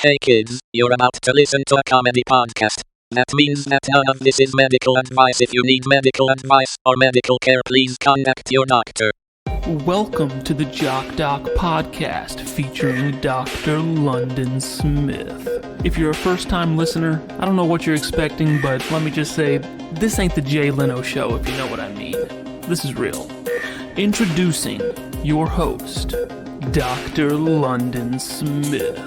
Hey kids, you're about to listen to a comedy podcast. That means that none of this is medical advice. If you need medical advice or medical care, please contact your doctor. Welcome to the Jock podcast featuring Dr. London Smith. If you're a first-time listener, I don't know what you're expecting, but let me just say, this ain't the Jay Leno show, if you know what I mean. This is real. Introducing your host, Dr. London Smith.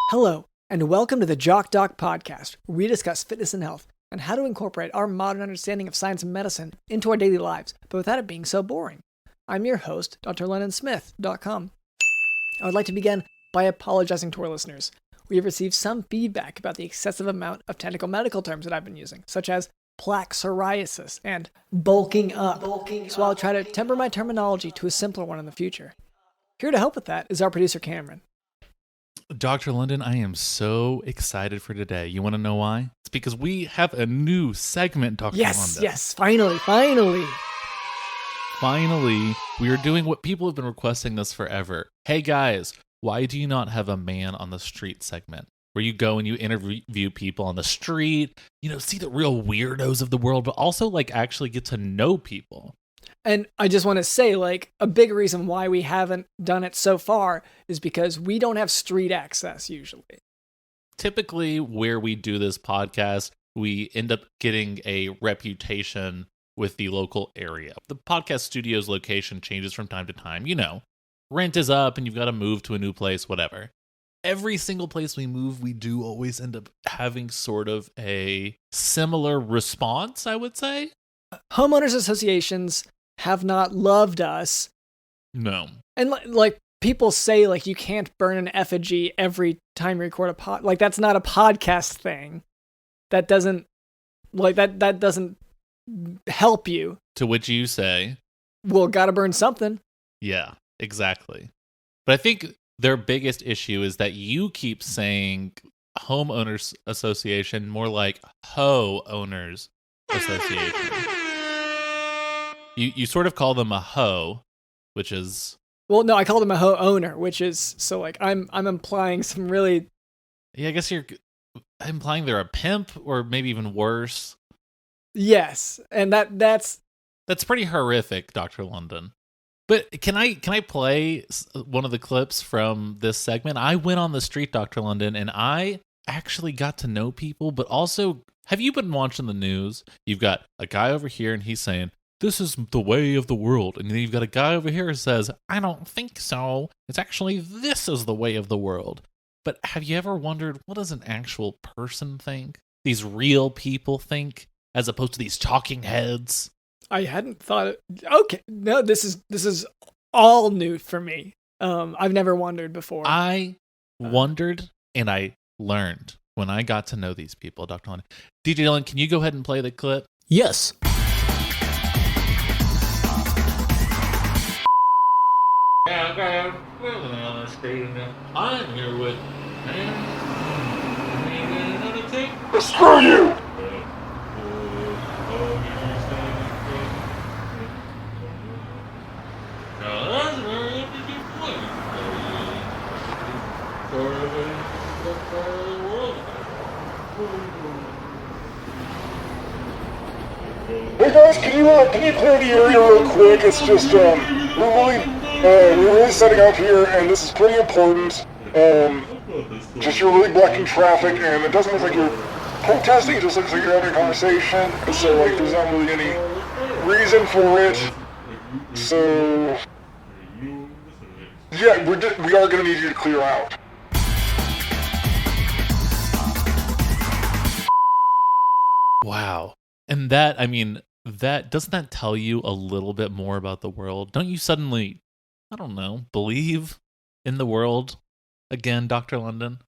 Hello, and welcome to the Jock podcast, where we discuss fitness and health and how to incorporate our modern understanding of science and medicine into our daily lives, but without it being so boring. I'm your host, drlondonsmith.com. I would like to begin by apologizing to our listeners. We have received some feedback about the excessive amount of technical medical terms that I've been using, such as plaque psoriasis and bulking up. So I'll try to temper my terminology to a simpler one in the future. Here to help with that is our producer, Cameron. Dr. London, I am so excited for today. You want to know why? It's because we have a new segment, Dr. London. Yes, finally. Finally, we are doing what people have been requesting this forever. Hey guys, why do you not have a man on the street segment? Where you go and you interview people on the street, see the real weirdos of the world, but also actually get to know people. And I just want to say, a big reason why we haven't done it so far is because we don't have street access usually. Typically, where we do this podcast, we end up getting a reputation with the local area. The podcast studio's location changes from time to time. Rent is up and you've got to move to a new place, whatever. Every single place we move, we do always end up having sort of a similar response, I would say. Homeowners associations have not loved us. No. And people say you can't burn an effigy every time you record a pod. That's not a podcast thing. That doesn't that doesn't help you. To which you say, well, gotta burn something. Yeah, exactly. But I think their biggest issue is that you keep saying homeowners association more like ho owners association. You sort of call them a hoe, which is... Well, no, I call them a hoe owner, which is... So, I'm implying some really... Yeah, I guess you're implying they're a pimp, or maybe even worse. Yes, and that's... That's pretty horrific, Dr. London. But can I play one of the clips from this segment? I went on the street, Dr. London, and I actually got to know people, but also... Have you been watching the news? You've got a guy over here, and he's saying... This is the way of the world. And then you've got a guy over here who says, I don't think so. It's actually, this is the way of the world. But have you ever wondered, what does an actual person think? These real people think, as opposed to these talking heads? I hadn't thought, okay, no, this is all new for me. I've never wondered before. I wondered and I learned when I got to know these people, Dr. London. DJ Dylan, can you go ahead and play the clip? Yes. I'm here with Screw you! Hey guys, can you clear the area real quick? It's just we're really setting up here, and this is pretty important. Just you're really blocking traffic, and it doesn't look like you're protesting. It just looks like you're having a conversation. So there's not really any reason for it. So yeah, we are gonna need you to clear out. Wow. And that doesn't that tell you a little bit more about the world? Don't you suddenly, I don't know, believe in the world again, Dr. London?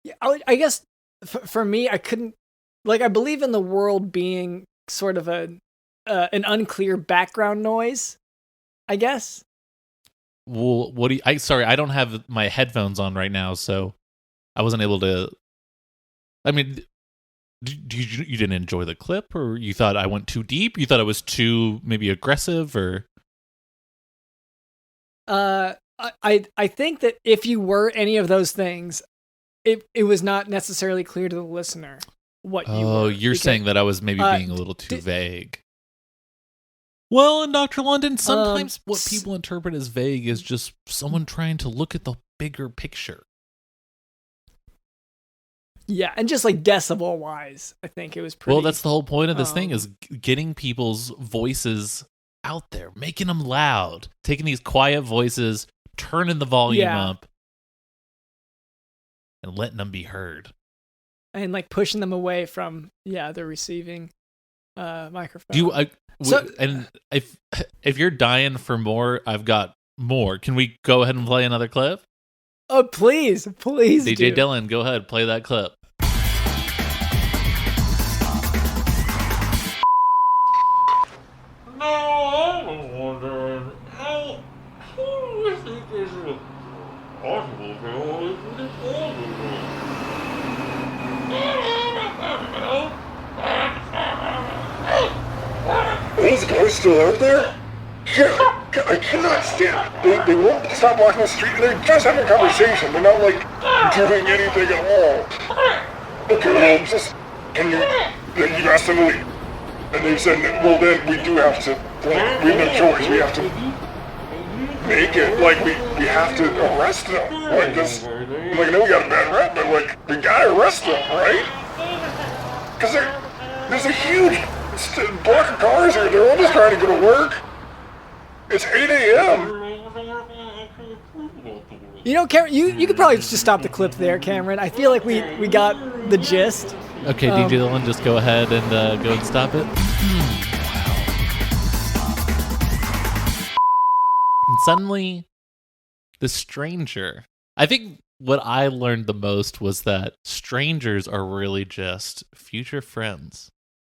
Yeah, I guess for me, I couldn't, I believe in the world being sort of an unclear background noise, I guess. Well, sorry, I don't have my headphones on right now, so I wasn't able to, you didn't enjoy the clip, or you thought I went too deep? You thought I was too maybe aggressive, or? I think that if you were any of those things, it was not necessarily clear to the listener what you were. Oh, you're saying that I was maybe being a little too vague. Well, in Dr. London, sometimes what people interpret as vague is just someone trying to look at the bigger picture. Yeah, and just like decibel-wise, I think it was pretty... Well, that's the whole point of this thing, is getting people's voices out there, making them loud, taking these quiet voices, turning the volume up, and letting them be heard. And like pushing them away from, the receiving microphone. And if you're dying for more, I've got more. Can we go ahead and play another clip? Oh, please DJ Dylan, go ahead, play that clip. No, I was wondering how do you think this is possible for all this Those guys still out there? Yeah, I cannot stand it. They won't stop walking the street, and they're just having a conversation. They're not, like, doing anything at all. Okay, well, just, you asked them to leave. And they said, well, then we do have to, like, we have no choice. We have to make it, like, we have to arrest them. Like, this, like, I know we got a bad rep, but, like, we gotta arrest them, right? Because there's a huge block of cars here. They're all just trying to go to work. It's 8 a.m. You know, Cameron, you could probably just stop the clip there, Cameron. I feel like we got the gist. Okay, DJ Dylan, just go ahead and go and stop it. And suddenly, the stranger. I think what I learned the most was that strangers are really just future friends.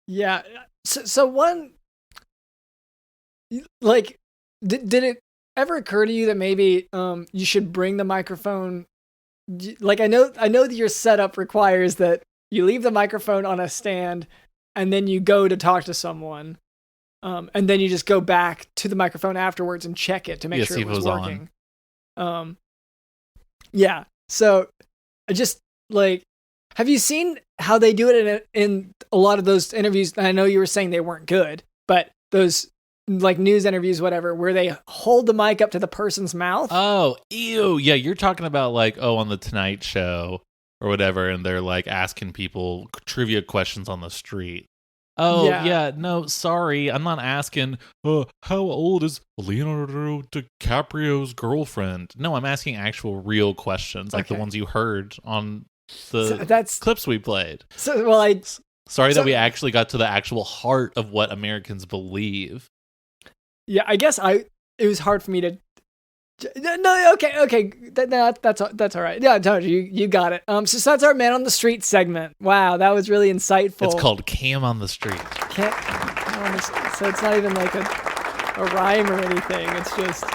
Yeah. So one, like, did it ever occur to you that maybe you should bring the microphone? Like, I know that your setup requires that you leave the microphone on a stand and then you go to talk to someone. And then you just go back to the microphone afterwards and check it to make sure it was working. Yeah. So I just, like, have you seen how they do it in a lot of those interviews? And I know you were saying they weren't good, but those like news interviews, whatever, where they hold the mic up to the person's mouth. Oh, ew. Yeah, you're talking about like, on the Tonight Show or whatever, and they're like asking people trivia questions on the street. Oh, yeah, no, sorry. I'm not asking, how old is Leonardo DiCaprio's girlfriend? No, I'm asking actual real questions, like the ones you heard on the clips we played. Sorry that we actually got to the actual heart of what Americans believe. Yeah, I guess it was hard for me to... No, okay. That's all right. Yeah, I told you. You got it. So that's our Man on the Street segment. Wow, that was really insightful. It's called Cam on the Street. So it's not even like a rhyme or anything. It's just...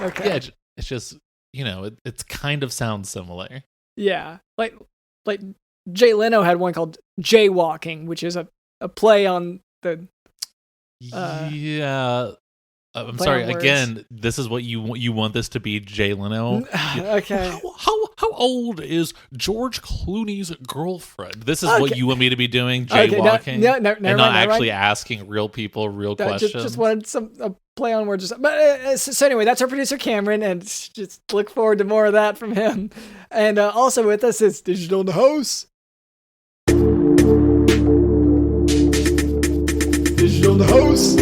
Okay. Yeah, it's just, it's kind of sounds similar. Yeah. Like Jay Leno had one called Jaywalking, which is a play on the... yeah... I'm sorry. Again, this is what you want this to be, Jay Leno. Okay. How old is George Clooney's girlfriend? This is what you want me to be doing, jaywalking, and not actually asking real people real questions. Just wanted a play on words or something. But so anyway, that's our producer Cameron, and just look forward to more of that from him. And also with us is Digital in the House. Digital in the House.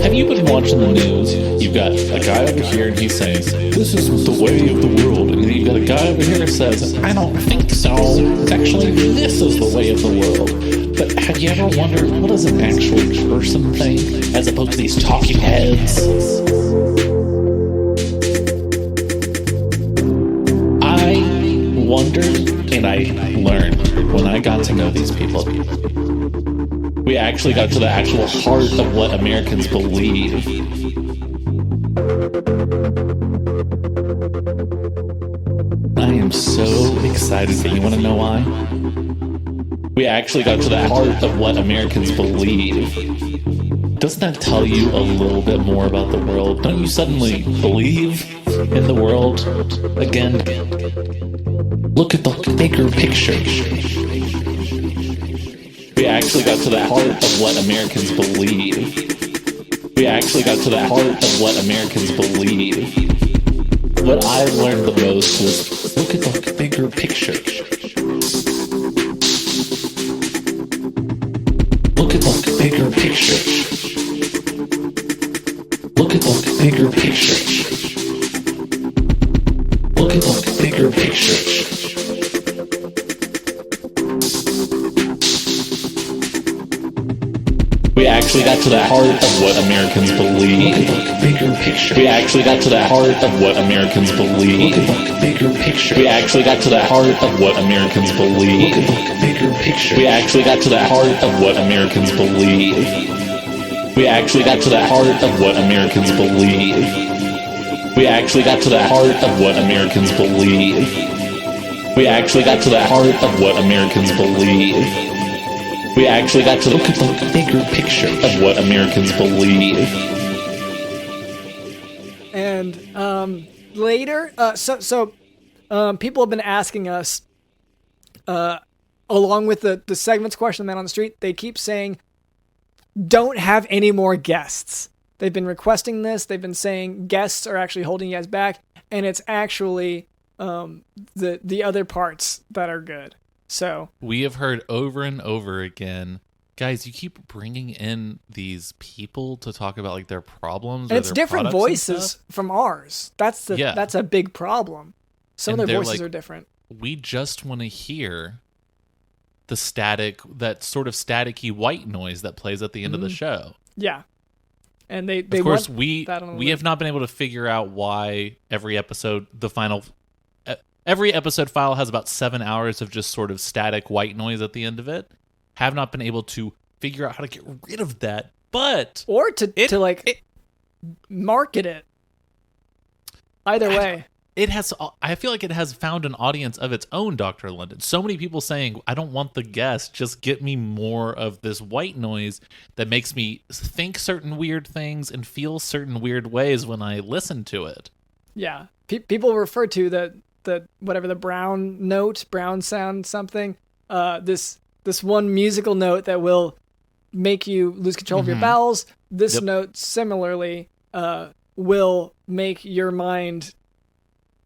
Have you been watching the news? You've got a guy over here and he's saying, this is the way of the world. And then you've got a guy over here that says, I don't think so. It's actually, this is the way of the world. But have you ever wondered, what does an actual person think as opposed to these talking heads? I wondered and I learned when I got to know these people. We actually got to the actual heart of what Americans believe. I am so excited, but you want to know why? We actually got to the heart of what Americans believe. doesn't that tell you a little bit more about the world? Don't you suddenly believe in the world again? Look at the bigger picture. We actually got to the heart of what Americans believe. We actually got to the heart of what Americans believe. What I learned the most was look at the bigger picture. Look at the bigger picture. Look at the bigger picture. Look at the bigger picture. We actually got to the heart of what Americans believe. Look at the bigger picture. We actually got to the heart of what Americans believe. Look at the bigger picture. We actually got to the heart of what Americans believe. Look at the bigger picture. We actually got to the heart of what Americans believe. We actually got to the heart of what Americans believe. We actually got to the heart of what Americans believe. We actually got to the heart of what Americans believe. We actually got to look at the bigger picture of what Americans believe. And later, people have been asking us, along with the segments question, Man on the Street, they keep saying, don't have any more guests. They've been requesting this. They've been saying guests are actually holding you guys back, and it's actually the other parts that are good. So we have heard over and over again, guys, you keep bringing in these people to talk about like their problems. And or it's their different voices from ours. That's a big problem. Some of their voices are different. We just want to hear the that sort of staticky white noise that plays at the end of the show. Yeah. And they of course we have not been able to figure out why every episode file has about 7 hours of just sort of static white noise at the end of it. Have not been able to figure out how to get rid of that, but or to market it. Either way, it has. I feel like it has found an audience of its own, Dr. London. So many people saying, "I don't want the guest. Just get me more of this white noise that makes me think certain weird things and feel certain weird ways when I listen to it." Yeah, people refer to the whatever the brown sound something. This one musical note that will make you lose control of your bowels. This note similarly will make your mind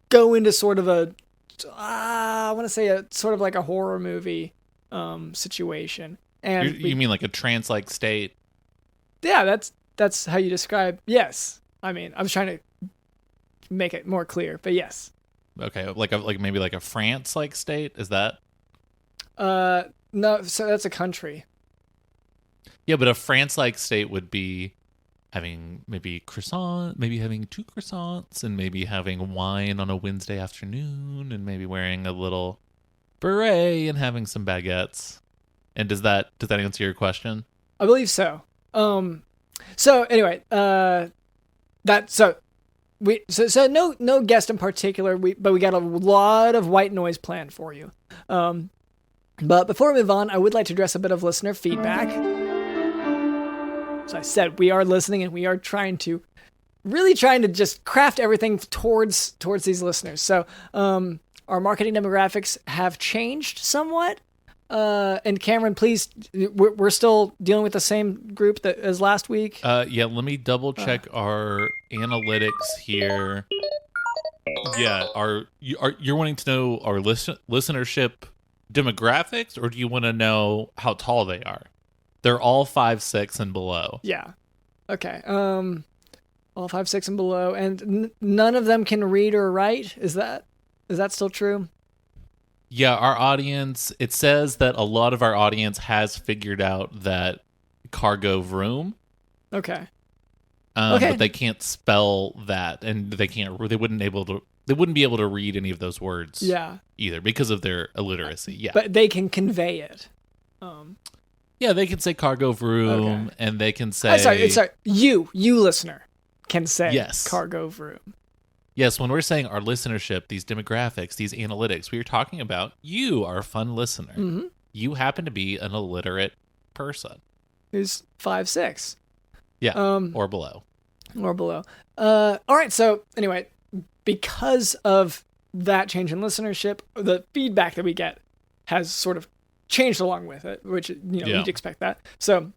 go into sort of I want to say a sort of like a horror movie situation. And you mean like a trance-like state? Yeah, that's how you describe. Yes, I mean I'm trying to make it more clear, but yes. Okay, maybe like a France-like state? Is that? No, so that's a country. Yeah, but a France-like state would be having maybe having 2 croissants, and maybe having wine on a Wednesday afternoon, and maybe wearing a little beret and having some baguettes. And does that answer your question? I believe so. So anyway, no guest in particular. But we got a lot of white noise planned for you. But before we move on, I would like to address a bit of listener feedback. As I said, we are listening and we are trying to just craft everything towards these listeners. So our marketing demographics have changed somewhat. And Cameron, please, we're still dealing with the same group as last week. Yeah, let me double check our analytics here. Yeah, you're wanting to know our listenership demographics, or do you want to know how tall they are? They're all 5'6" and below. Yeah. Okay. All 5'6" and below, and none of them can read or write. Is that still true? Yeah, our audience. It says that a lot of our audience has figured out that cargo vroom. Okay. Okay. But they can't spell that, and they wouldn't be able to read any of those words. Yeah. Either because of their illiteracy. Yeah. But they can convey it. Yeah, they can say cargo vroom, and they can say. Sorry. You listener, can say yes. Cargo vroom. Yes, when we're saying our listenership, these demographics, these analytics, we are talking about you, our fun listener. Mm-hmm. You happen to be an illiterate person who's 5'6". Yeah, or below. Or below. All right, so anyway, because of that change in listenership, the feedback that we get has sort of changed along with it, which, you'd expect that. So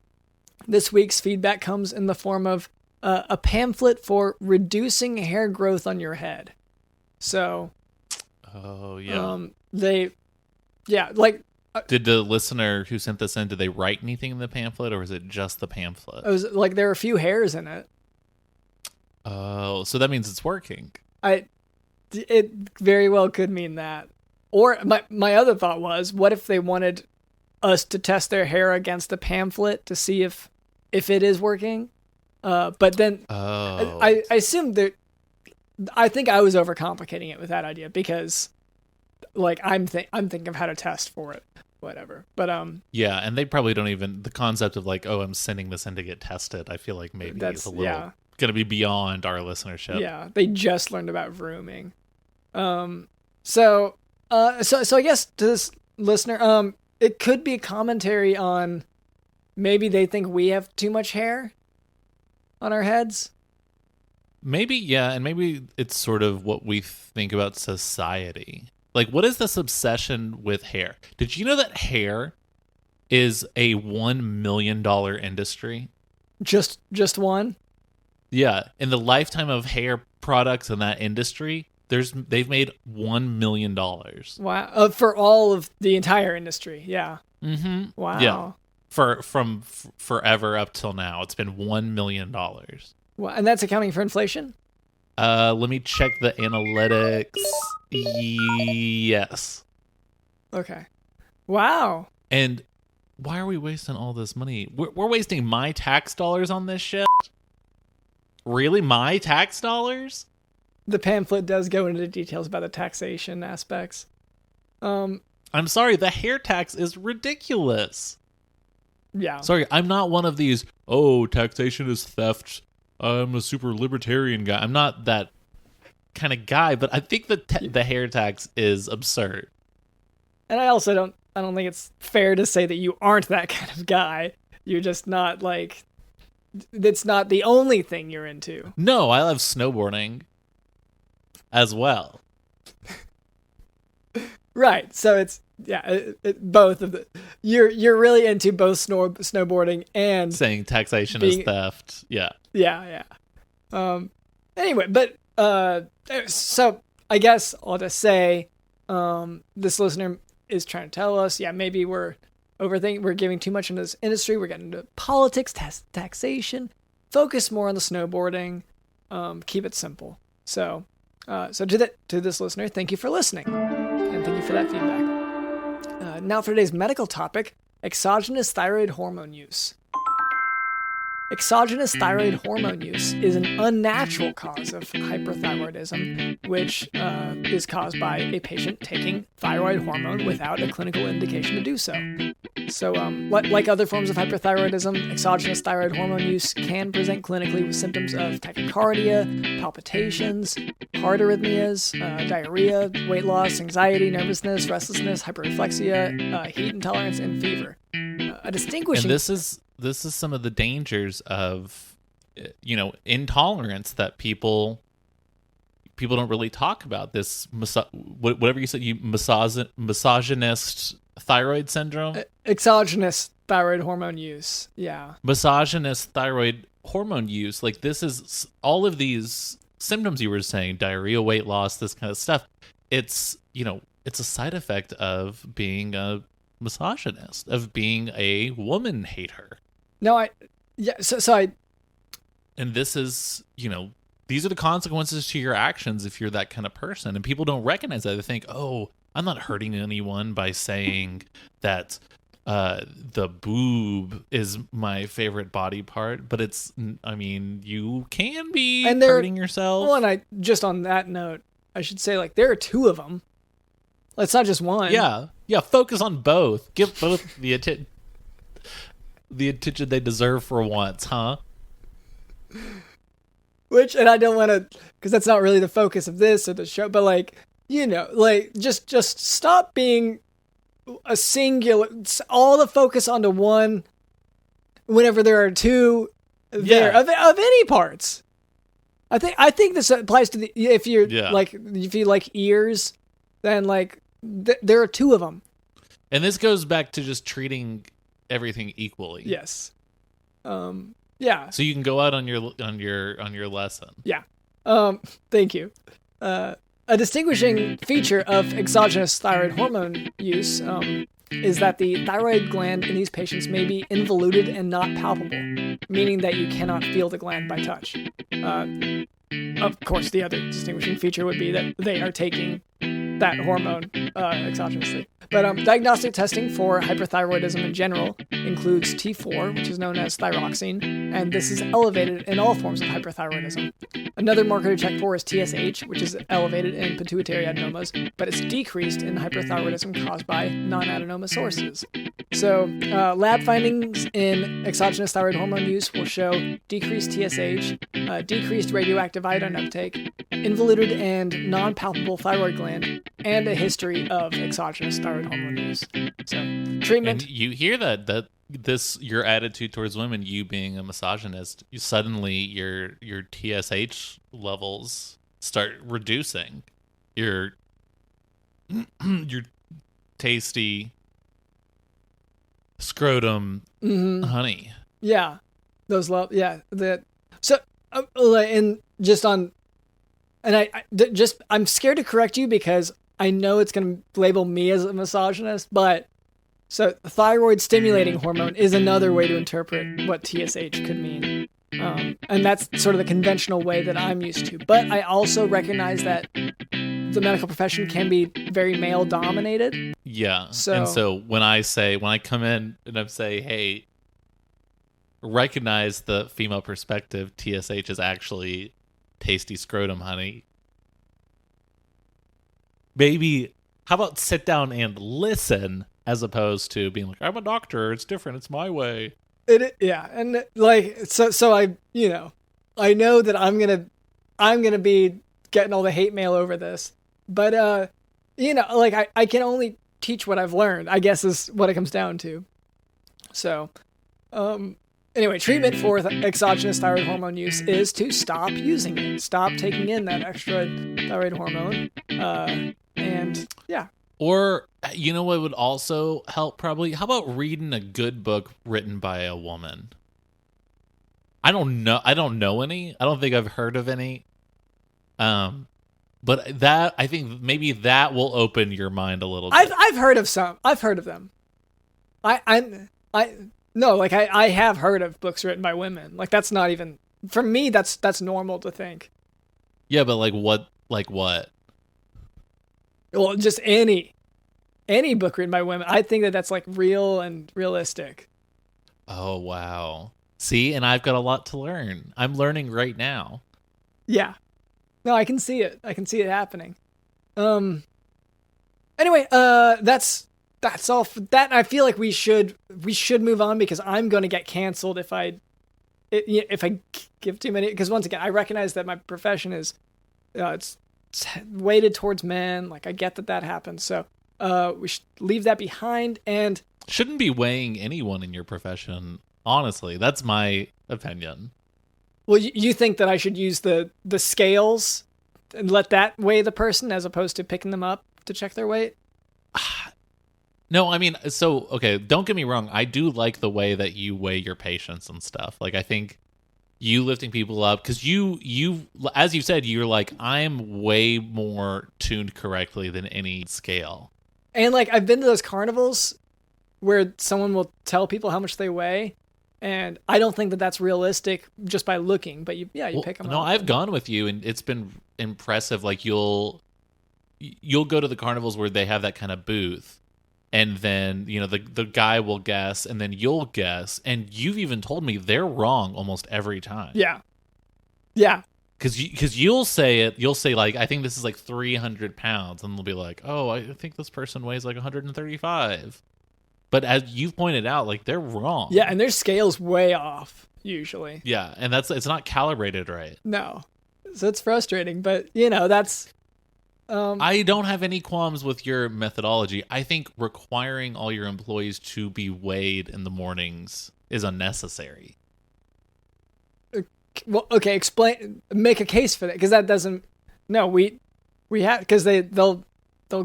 this week's feedback comes in the form of a pamphlet for reducing hair growth on your head. So, did the listener who sent this in, did they write anything in the pamphlet, or is it just the pamphlet? It was like there are a few hairs in it. Oh, so that means it's working. It very well could mean that. Or my other thought was, what if they wanted us to test their hair against the pamphlet to see if it is working? But then I assumed that. I think I was overcomplicating it with that idea because, like, I'm thinking of how to test for it, whatever. But yeah, and they probably don't even, the concept of like, oh, I'm sending this in to get tested. I feel like maybe it's a little going to be beyond our listenership. Yeah, they just learned about grooming. So I guess to this listener, it could be a commentary on maybe they think we have too much hair on our heads. Maybe, yeah, and maybe it's sort of what we think about society. Like, what is this obsession with hair? Did you know that hair is a $1 million industry? Just one? Yeah, in the lifetime of hair products in that industry, they've made $1 million. Wow, for all of the entire industry, yeah. Mm-hmm. Wow. Yeah, from forever up till now, it's been $1 million. Well, and that's accounting for inflation? Let me check the analytics. Yes. Okay. Wow. And why are we wasting all this money? We're wasting my tax dollars on this shit? Really? My tax dollars? The pamphlet does go into details about the taxation aspects. I'm sorry, the hair tax is ridiculous. Yeah. Sorry, I'm not one of these, taxation is theft. I'm a super libertarian guy. I'm not that kind of guy, but I think the hair tax is absurd. And I also don't think it's fair to say that you aren't that kind of guy. You're just not like, it's not the only thing you're into. No, I love snowboarding as well. Right. So it's both of the you're really into both snowboarding and saying taxation is theft. Yeah. Yeah. Anyway, but so I guess I'll just say this listener is trying to tell us, maybe we're overthinking, we're giving too much into this industry, we're getting into politics, taxation, focus more on the snowboarding, keep it simple. So to this listener, thank you for listening, and thank you for that feedback. Now for today's medical topic, exogenous thyroid hormone use. Exogenous thyroid hormone use is an unnatural cause of hyperthyroidism, which is caused by a patient taking thyroid hormone without a clinical indication to do so. So, like other forms of hyperthyroidism, exogenous thyroid hormone use can present clinically with symptoms of tachycardia, palpitations, heart arrhythmias, diarrhea, weight loss, anxiety, nervousness, restlessness, hyperreflexia, heat intolerance, and fever. A distinguishing... And this is some of the dangers of, intolerance that people don't really talk about. This whatever you said, misogynist thyroid syndrome, exogenous thyroid hormone use. Yeah, misogynist thyroid hormone use. Like, this is all of these symptoms you were saying, diarrhea, weight loss, this kind of stuff. It's it's a side effect of being a misogynist, of being a woman hater. And this is, these are the consequences to your actions if you're that kind of person. And people don't recognize that. They think, I'm not hurting anyone by saying that the boob is my favorite body part. But you can be hurting yourself. Well, and just on that note, I should say, like, there are two of them. It's not just one. Yeah, focus on both. Give both the attention they deserve for once, huh? Which, and I don't want to, because that's not really the focus of this or the show, but just stop being a singular, all the focus onto one whenever there are two there of any parts. I think this applies to if you like ears, then like there are two of them. And this goes back to just treating everything equally. Yes. Yeah. So you can go out on your lesson. Yeah. Thank you. A distinguishing feature of exogenous thyroid hormone use is that the thyroid gland in these patients may be involuted and not palpable, meaning that you cannot feel the gland by touch. Of course, the other distinguishing feature would be that they are taking that hormone exogenously. But diagnostic testing for hyperthyroidism in general includes T4, which is known as thyroxine, and this is elevated in all forms of hyperthyroidism. Another marker to check for is TSH, which is elevated in pituitary adenomas, but it's decreased in hyperthyroidism caused by non-adenoma sources. So lab findings in exogenous thyroid hormone use will show decreased TSH, decreased radioactive iodine uptake, involuted and non-palpable thyroid gland, and a history of exogenous thyroid hormone use. So treatment. And you hear that this your attitude towards women, you being a misogynist, suddenly your TSH levels start reducing. Your tasty scrotum honey. Yeah, those love. Yeah, and just on, and I'm scared to correct you because I know it's going to label me as a misogynist, but so thyroid stimulating hormone is another way to interpret what TSH could mean. And that's sort of the conventional way that I'm used to. But I also recognize that the medical profession can be very male dominated. Yeah. And so when I come in and I say, hey, recognize the female perspective, TSH is actually tasty scrotum honey. Maybe, how about sit down and listen as opposed to being like, I'm a doctor, it's different, it's my way. And like, so I know that I'm gonna be getting all the hate mail over this, but I can only teach what I've learned, I guess is what it comes down to. So, anyway, treatment for exogenous thyroid hormone use is to stop using it, stop taking in that extra thyroid hormone, and yeah. Or, you know what would also help probably? How about reading a good book written by a woman? I don't know any. I don't think I've heard of any. But that, I think maybe that will open your mind a little bit. I've heard of some. I've heard of them. I have heard of books written by women. Like, that's not even, for me, that's normal to think. Yeah, but like what? Well, just any book written by women. I think that's like real and realistic. Oh, wow. See, and I've got a lot to learn. I'm learning right now. Yeah. No, I can see it. I can see it happening. Anyway, that's all for that. I feel like we should move on because I'm going to get canceled if I give too many, because once again, I recognize that my profession is it's weighted towards men. Like, I get that happens. So we should leave that behind and shouldn't be weighing anyone in your profession. Honestly, that's my opinion. Well, you think that I should use the scales and let that weigh the person as opposed to picking them up to check their weight? No, I mean, so, okay, don't get me wrong. I do like the way that you weigh your patients and stuff. Like, I think you lifting people up, because you, as you said, you're like, I'm way more tuned correctly than any scale. And, like, I've been to those carnivals where someone will tell people how much they weigh, and I don't think that that's realistic just by looking, but you pick them up. No, I've gone with you, and it's been impressive. Like, you'll go to the carnivals where they have that kind of booth, and then, the guy will guess, and then you'll guess, and you've even told me they're wrong almost every time. Yeah. Because you'll say, like, I think this is like 300 pounds, and they'll be like, oh, I think this person weighs like 135. But as you've pointed out, like, they're wrong. Yeah, and their scale's way off, usually. Yeah, and it's not calibrated right. No. So it's frustrating, but, that's... I don't have any qualms with your methodology. I think requiring all your employees to be weighed in the mornings is unnecessary. Well, okay, make a case for that, because that doesn't. No, we have, because they'll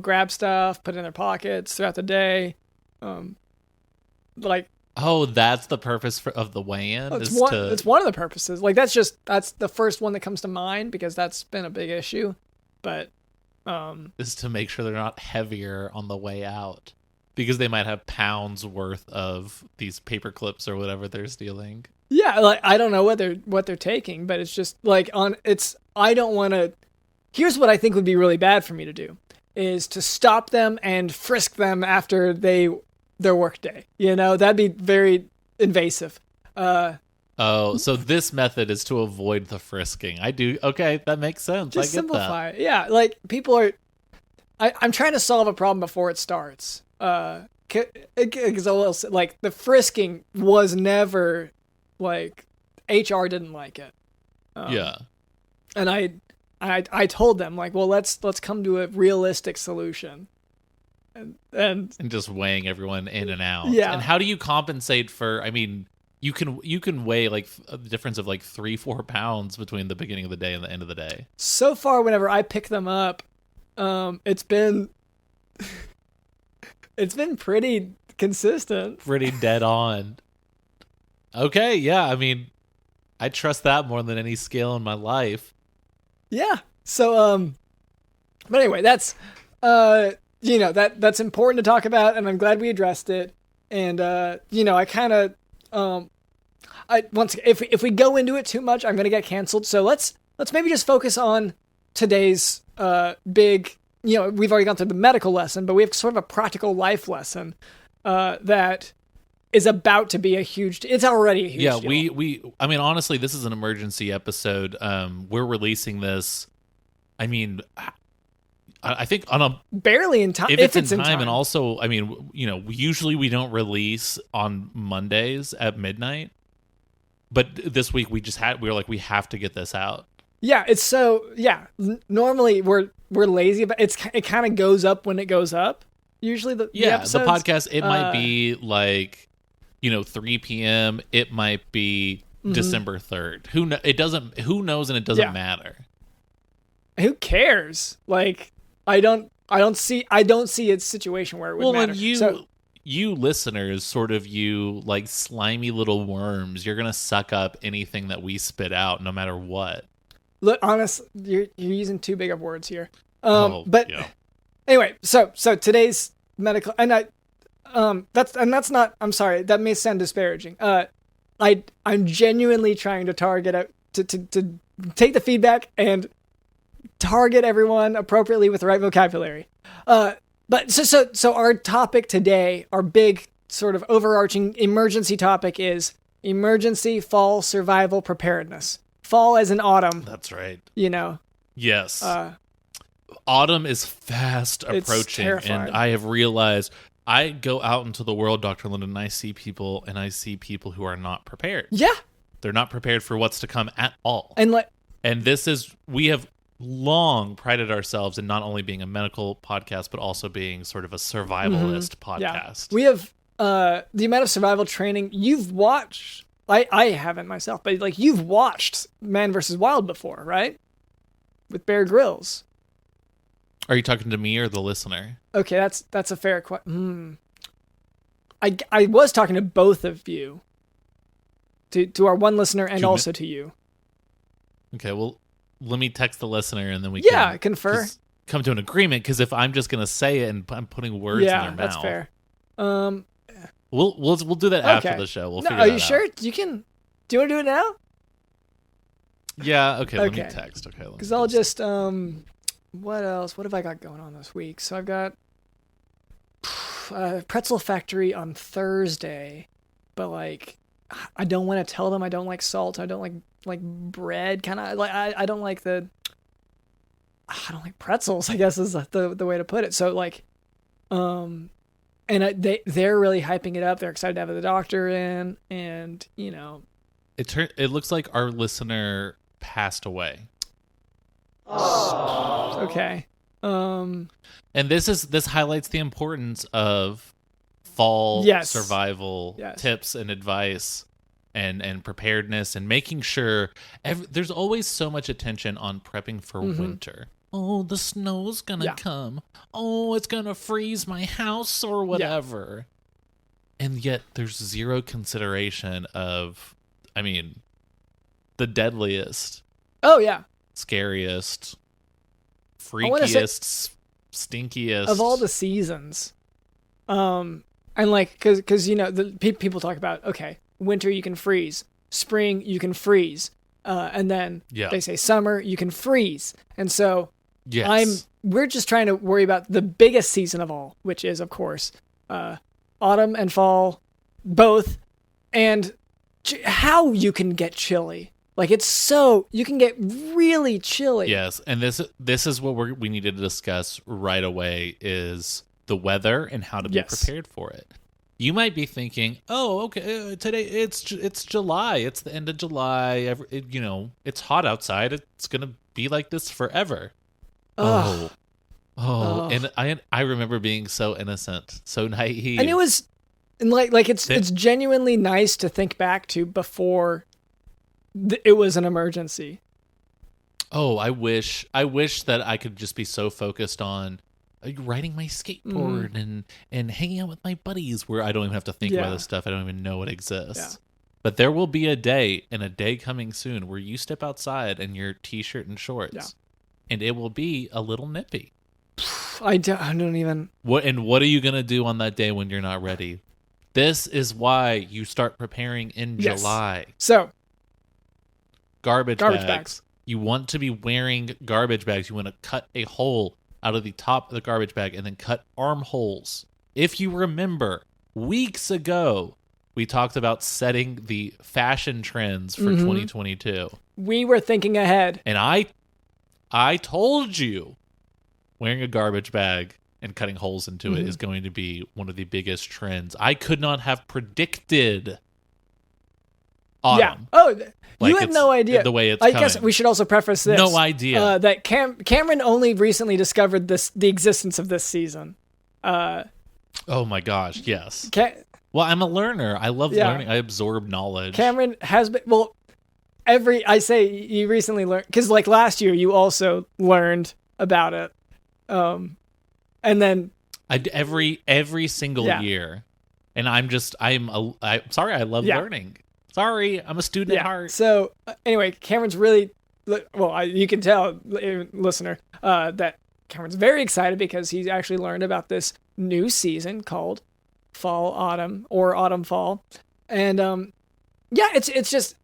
grab stuff, put it in their pockets throughout the day, like. Oh, that's the purpose of the weigh-in. It's one of the purposes. Like that's the first one that comes to mind, because that's been a big issue. But is to make sure they're not heavier on the way out, because they might have pounds worth of these paper clips or whatever they're stealing. Yeah, like I don't know what they're taking, but it's just like I don't want to. Here's what I think would be really bad for me to do, is to stop them and frisk them after their work day. That'd be very invasive. So this method is to avoid the frisking. I do. Okay, that makes sense. Just I get simplify. That. Yeah, like people are. I'm trying to solve a problem before it starts. Because like the frisking was never like HR didn't like it. Yeah. And I told them like, well, let's come to a realistic solution. And just weighing everyone in and out. Yeah. And how do you compensate for? I mean, you can weigh like a difference of like 3-4 pounds between the beginning of the day and the end of the day. So far, whenever I pick them up, it's been pretty consistent, pretty dead on. Okay, yeah. I mean, I trust that more than any scale in my life. Yeah. So, but anyway, that's that's important to talk about, and I'm glad we addressed it. And I kind of if we go into it too much, I'm gonna get canceled. So let's maybe just focus on today's big. We've already gone through the medical lesson, but we have sort of a practical life lesson that is about to be a huge. It's already a huge. Yeah, deal. I mean, honestly, this is an emergency episode. We're releasing this. I mean, I think on a barely in time. If it's in time, and also, I mean, usually we don't release on Mondays at midnight, but this week we were like, we have to get this out. Yeah, it's so normally we're lazy, but it kind of goes up when it goes up. Usually the episodes, podcast it might be like 3 p.m. It might be December 3rd. Who knows, and it doesn't matter. Who cares? Like I don't see a situation where it would matter. And you listeners, sort of you like slimy little worms, you're gonna suck up anything that we spit out, no matter what. Look, honest, you're using too big of words here. Anyway, so today's medical, and that's not. I'm sorry, that may sound disparaging. I'm genuinely trying to target to take the feedback and target everyone appropriately with the right vocabulary. But so our topic today, our big sort of overarching emergency topic, is emergency fall survival preparedness. Fall as in autumn. That's right. Yes. Autumn is fast approaching, and I have realized I go out into the world, Dr. Linden, and I see people who are not prepared. Yeah. They're not prepared for what's to come at all. And we have long prided ourselves in not only being a medical podcast, but also being sort of a survivalist podcast. Yeah. We have the amount of survival training you've watched. I haven't myself, but like you've watched Man vs. Wild before, right? With Bear Grylls. Are you talking to me or the listener? Okay, that's a fair question. I was talking to both of you, to our one listener and also to you. Okay, well, let me text the listener and then we can confer. Come to an agreement, because if I'm just gonna say it and I'm putting words in their mouth. Yeah, that's fair. We'll do that after the show. We'll figure that out. Are you sure? You can. Do you want to do it now? Yeah. Okay. Let me text. Okay. Because I'll just what else? What have I got going on this week? So I've got Pretzel Factory on Thursday, but like I don't want to tell them I don't like salt. I don't like bread. Kind of like I don't like pretzels, I guess is the way to put it. So like and they're really hyping it up. They're excited to have the doctor in, and it looks like our listener passed away. Okay. And this highlights the importance of fall survival tips and advice. and preparedness and making sure there's always so much attention on prepping for winter. Oh, the snow's gonna come. Oh, it's gonna freeze my house or whatever. And yet there's zero consideration of, I mean, the deadliest. Oh, yeah. Scariest, freakiest, stinkiest of all the seasons. And like, because you know, the people talk about, okay, winter you can freeze, spring you can freeze, and then they say summer you can freeze. And so we're just trying to worry about the biggest season of all, which is, of course, autumn and fall both, and how you can get chilly. Like, it's so, you can get really chilly. Yes, and this is what we need to discuss right away, is the weather and how to be prepared for it. You might be thinking, oh, okay, today it's July. It's the end of July. It's hot outside. It's going to be like this forever. Oh. And I remember being so innocent, so naive. And it was, and like it's genuinely nice to think back to before it was an emergency. Oh, I wish that I could just be so focused on riding my skateboard and hanging out with my buddies where I don't even have to think about this stuff. I don't even know it exists. Yeah. But there will be a day coming soon where you step outside in your t-shirt and shorts, and it will be a little nippy. I don't even. What are you gonna do on that day when you're not ready? This is why you start preparing in July. So, garbage bags. You want to be wearing garbage bags. You want to cut a hole out of the top of the garbage bag and then cut armholes. If you remember, weeks ago, we talked about setting the fashion trends for 2022. We were thinking ahead. And I told you, wearing a garbage bag and cutting holes into it is going to be one of the biggest trends. I could not have predicted autumn. Yeah. Oh, you had no idea. The way it's I coming. guess we should also preface this. No idea. That Cameron only recently discovered the existence of this season. Oh my gosh, yes. Well, I'm a learner. I love learning. I absorb knowledge. Cameron has been, I say you recently learned, because like last year you also learned about it. And then every single year. And I'm sorry, I love learning. Sorry, I'm a student at heart. So anyway, Cameron's really, you can tell, listener, that Cameron's very excited because he's actually learned about this new season called Fall Autumn or Autumn Fall. And it's just,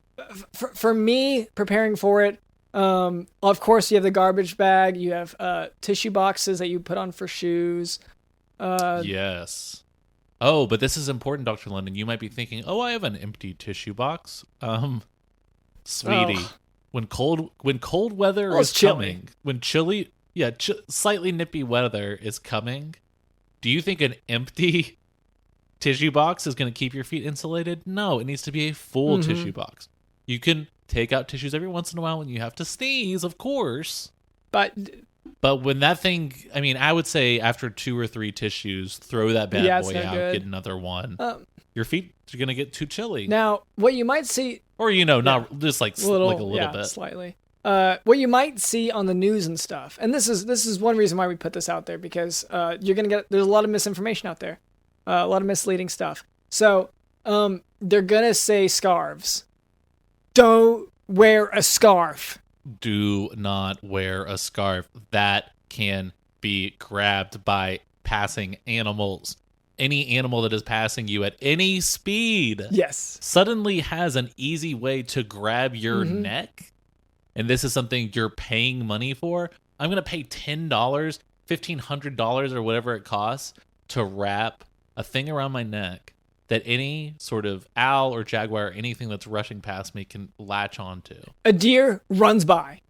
for me, preparing for it, of course you have the garbage bag, you have tissue boxes that you put on for shoes. Yes. Oh, but this is important, Dr. London. You might be thinking, "Oh, I have an empty tissue box." Sweetie, when cold weather is coming, when slightly nippy weather is coming, do you think an empty tissue box is going to keep your feet insulated? No, it needs to be a full tissue box. You can take out tissues every once in a while when you have to sneeze, of course. But when that thing, I mean, I would say after 2 or 3 tissues, throw that bad boy out, get another one. Your feet are going to get too chilly. Now, what you might see... Or, not just like a little bit. Slightly. What you might see on the news and stuff, and this is one reason why we put this out there, because you're going to get... There's a lot of misinformation out there. A lot of misleading stuff. So, they're going to say scarves. Don't wear a scarf. Do not wear a scarf. That can be grabbed by passing animals. Any animal that is passing you at any speed suddenly has an easy way to grab your neck. And this is something you're paying money for. I'm going to pay $10, $1,500 or whatever it costs to wrap a thing around my neck that any sort of owl or jaguar or anything that's rushing past me can latch onto. A deer runs by.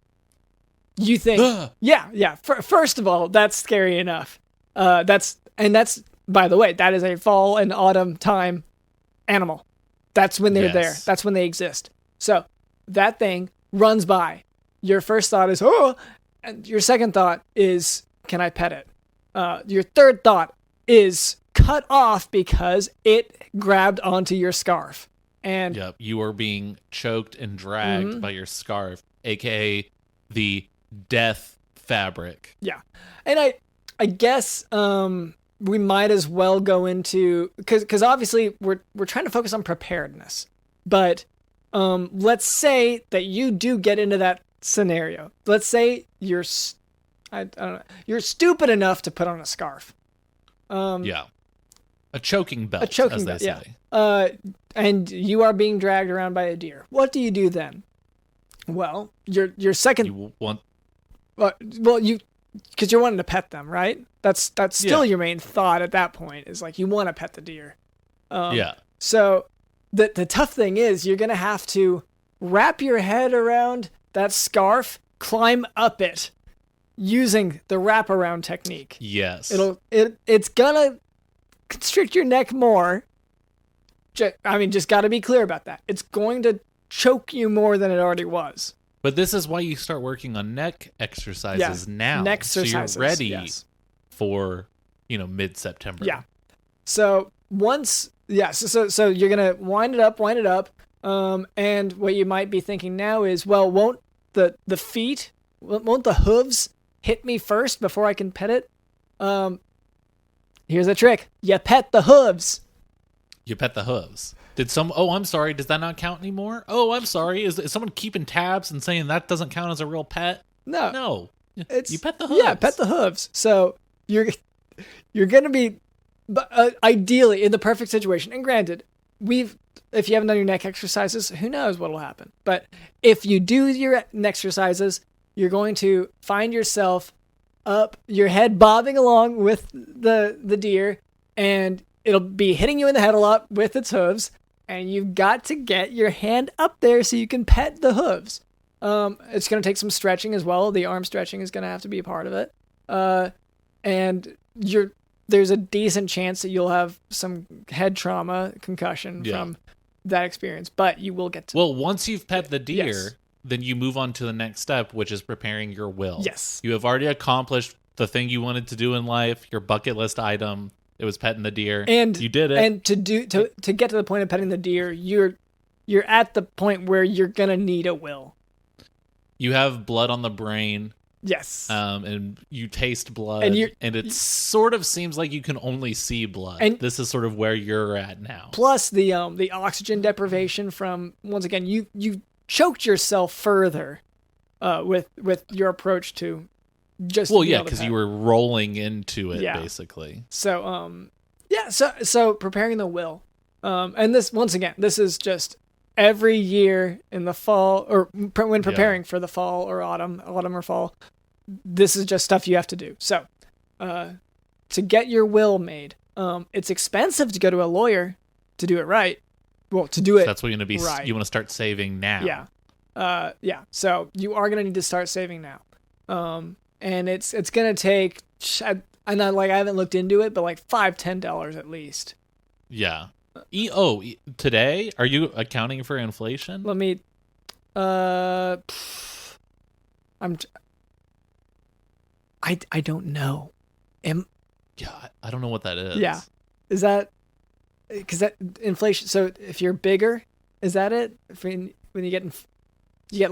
You think, first of all, that's scary enough. That's, by the way, that is a fall and autumn time animal. That's when they're there. That's when they exist. So that thing runs by. Your first thought is, oh, and your second thought is, can I pet it? Your third thought is, cut off because it grabbed onto your scarf. And Yep, you are being choked and dragged by your scarf, aka the death fabric. yeah. And I guess we might as well go into, because obviously we're trying to focus on preparedness. But let's say that you do get into that scenario. Let's say you're I don't know, you're stupid enough to put on a scarf. Yeah. A choking belt, choking as they belt, say. And you are being dragged around by a deer. What do you do then? Well, your second. You want... Well, because you're wanting to pet them, right? That's still your main thought at that point. Is like you want to pet the deer. Yeah. So the tough thing is you're gonna have to wrap your head around that scarf, climb up it, using the wraparound technique. Yes. It's gonna constrict your neck more. Just got to be clear about that. It's going to choke you more than it already was. But this is why you start working on neck exercises now. Neck exercises, so you're ready for, mid-September. Yeah. So so you're gonna wind it up, and what you might be thinking now is, well, won't the hooves hit me first before I can pet it? Here's a trick. You pet the hooves. You pet the hooves. I'm sorry, does that not count anymore? Oh, I'm sorry. Is someone keeping tabs and saying that doesn't count as a real pet? No. You pet the hooves. Yeah, pet the hooves. So you're going to be, ideally, in the perfect situation, and granted, if you haven't done your neck exercises, who knows what will happen. But if you do your neck exercises, you're going to find yourself up, your head bobbing along with the deer, and it'll be hitting you in the head a lot with its hooves, and you've got to get your hand up there so you can pet the hooves. It's going to take some stretching as well. The arm stretching is going to have to be a part of it. And there's a decent chance that you'll have some head trauma, concussion from that experience, but you will get to... Well, once you've pet the deer, then you move on to the next step, which is preparing your will. Yes. You have already accomplished the thing you wanted to do in life, your bucket list item. It was petting the deer, and you did it. And to get to the point of petting the deer, you're at the point where you're gonna need a will. You have blood on the brain. Yes. And you taste blood, and it sort of seems like you can only see blood. And this is sort of where you're at now. Plus the oxygen deprivation from, once again, you choked yourself further with your approach to. Because you were rolling into it, basically. So, so preparing the will. And this, once again, this is just every year in the fall, or when preparing for the fall or autumn or fall, this is just stuff you have to do. So, to get your will made, it's expensive to go to a lawyer to do it right. Well, to do it. That's what you're going to be, right. You want to start saving now. Yeah. So you are going to need to start saving now. And it's going to take, I haven't looked into it, but like $5-10 at least. Yeah. Today, are you accounting for inflation? Let me, I don't know. I don't know what that is. Yeah. Is that, because that inflation, so if you're bigger, is that it? When you get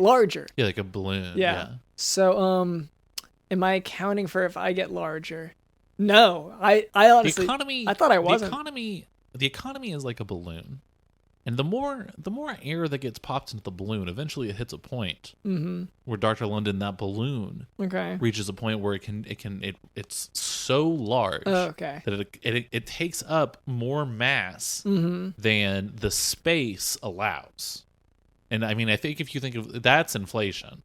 larger. Yeah, like a balloon. Yeah. So, am I accounting for if I get larger? No, I honestly, I thought I wasn't. The economy is like a balloon, and the more air that gets popped into the balloon, eventually it hits a point where Dr. London, that balloon, reaches a point where it's so large that it takes up more mass than the space allows. And I mean, I think if you think of that's inflation.